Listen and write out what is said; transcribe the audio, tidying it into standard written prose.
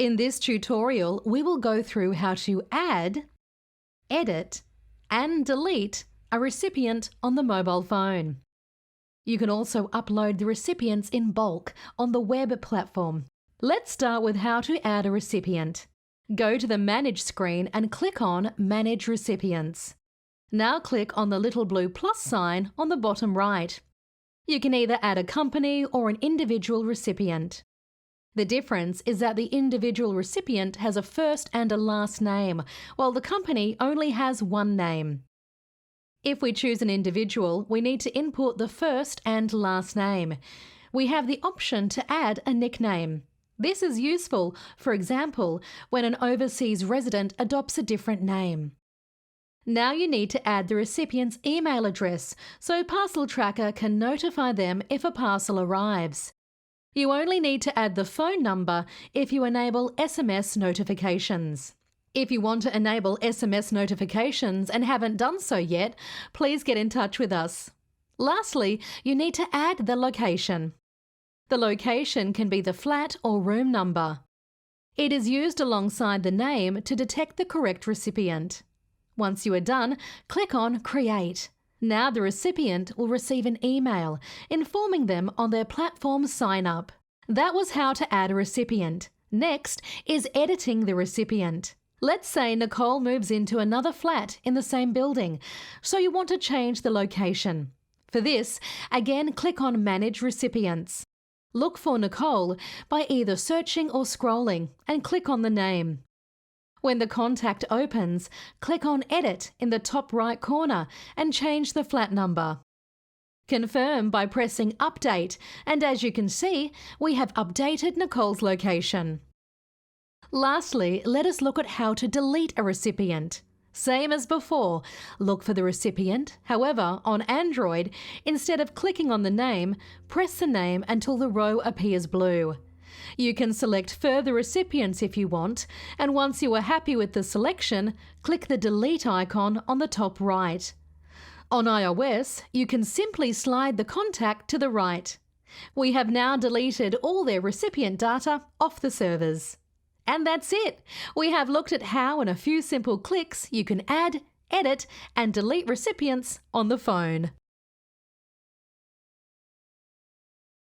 In this tutorial, we will go through how to add, edit, and delete a recipient on the mobile phone. You can also upload the recipients in bulk on the web platform. Let's start with how to add a recipient. Go to the Manage screen and click on Manage Recipients. Now click on the little blue plus sign on the bottom right. You can either add a company or an individual recipient. The difference is that the individual recipient has a first and a last name, while the company only has one name. If we choose an individual, we need to input the first and last name. We have the option to add a nickname. This is useful, for example, when an overseas resident adopts a different name. Now you need to add the recipient's email address so Parcel Tracker can notify them if a parcel arrives. You only need to add the phone number if you enable SMS notifications. If you want to enable SMS notifications and haven't done so yet, please get in touch with us. Lastly, you need to add the location. The location can be the flat or room number. It is used alongside the name to detect the correct recipient. Once you are done, click on Create. Now the recipient will receive an email informing them on their platform sign-up. That was how to add a recipient. Next is editing the recipient. Let's say Nicole moves into another flat in the same building, so you want to change the location. For this, again click on Manage Recipients. Look for Nicole by either searching or scrolling and click on the name. When the contact opens, click on Edit in the top right corner and change the flat number. Confirm by pressing Update, and as you can see, we have updated Nicole's location. Lastly, let us look at how to delete a recipient. Same as before, look for the recipient. However, on Android, instead of clicking on the name, press the name until the row appears blue. You can select further recipients if you want, and once you are happy with the selection, click the delete icon on the top right. On iOS, you can simply slide the contact to the right. We have now deleted all their recipient data off the servers. And that's it! We have looked at how in a few simple clicks you can add, edit, and delete recipients on the phone.